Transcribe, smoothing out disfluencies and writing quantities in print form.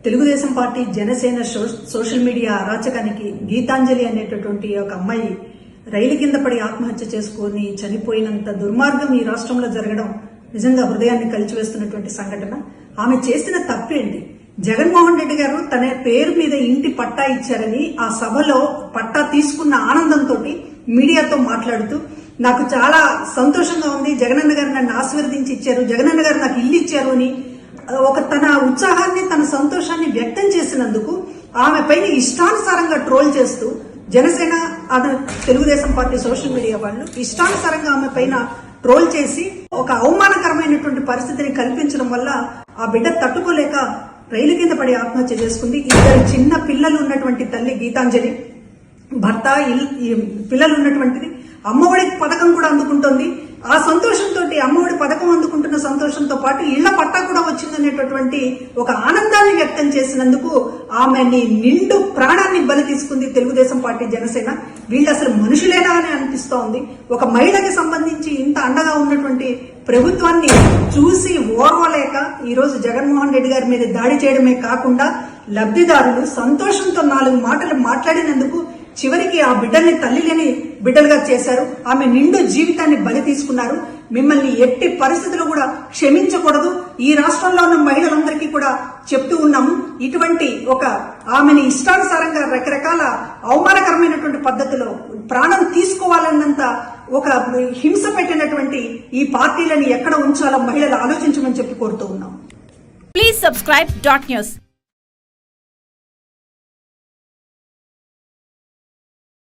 Telugu Desam party Janasena social media అరాచకానికి గీతాంజలి అనేటటువంటి ఒక అమ్మాయి రైలు కింద పడి ఆత్మహత్య చేసుకుని చనిపోయినంత దుర్మార్గం ఈ రాష్ట్రంలో జరగడం నిజంగా హృదయాన్ని కలిచివేస్తున్నటువంటి సంఘటన. ఆమె చేసిన తప్పేంటి? జగన్మోహన్ రెడ్డి గారు తన పేరు మీద ఇంటి పట్టా ఇచ్చారని ఆ సభలో పట్టా తీసుకున్న ఆనందంతో మీడియాతో మాట్లాడుతూ నాకు చాలా సంతోషంగా ఉంది, జగనన్న గారు నన్ను ఆశీర్వదించి ఇచ్చారు, జగనన్న గారు నాకు ఇల్లు ఇచ్చారు అని తన ఉత్సాహాన్ని తన సంతోషాన్ని వ్యక్తం చేసినందుకు ఆమె పైన ఇష్టానుసారంగా ట్రోల్ చేస్తూ Janasena Telugu Desam party social media వాళ్ళు ఇష్టానుసారంగా ఆమె పైన ట్రోల్ చేసి ఒక అవమానకరమైనటువంటి పరిస్థితిని కల్పించడం వల్ల ఆ బిడ్డ తట్టుకోలేక రైలు కింద పడి ఆత్మహత్య చేసుకుంది. ఇద్దరు చిన్న పిల్లలు ఉన్నటువంటి తల్లి గీతాంజలి, భర్త, పిల్లలు ఉన్నటువంటిది. అమ్మఒడి పథకం కూడా అందుకుంటోంది. ఆ సంతోషంతో అమ్మఒడి పథకం అందుకుంటున్న సంతోషంతో పాటు ఇళ్ల పట్టా కూడా వచ్చిందనేటటువంటి ఒక ఆనందాన్ని వ్యక్తం చేసినందుకు ఆమెని నిండు ప్రాణాన్ని బలి తీసుకుంది తెలుగుదేశం పార్టీ జనసేన. వీళ్ళు అసలు మనుషులేనా అని అనిపిస్తోంది. ఒక మహిళకి సంబంధించి ఇంత అండగా ఉన్నటువంటి ప్రభుత్వాన్ని చూసి ఓర్వలేక ఈ రోజు జగన్మోహన్ రెడ్డి గారి మీద దాడి చేయడమే కాకుండా లబ్ధిదారులు సంతోషంతో 4 మాటలు మాట్లాడినందుకు చివరికి ఆ బిడ్డల్ని తల్లి లేని బిడ్డలుగా చేశారు. ఆమె నిండు జీవితాన్ని బలి తీసుకున్నారు. మిమ్మల్ని ఎట్టి పరిస్థితులు కూడా క్షమించకూడదు. ఈ రాష్ట్రంలో ఉన్న మహిళలందరికీ కూడా చెప్తూ ఉన్నాము. ఇటువంటి ఒక ఆమెని ఇష్టానుసారంగా రకరకాల అవమానకరమైనటువంటి పద్ధతిలో ప్రాణం తీసుకోవాలన్నంత ఒక హింస పెట్టినటువంటి ఈ పార్టీలని ఎక్కడ ఉంచాలో మహిళలు ఆలోచించమని చెప్పి కోరుతూ ఉన్నాం. Please subscribe .news.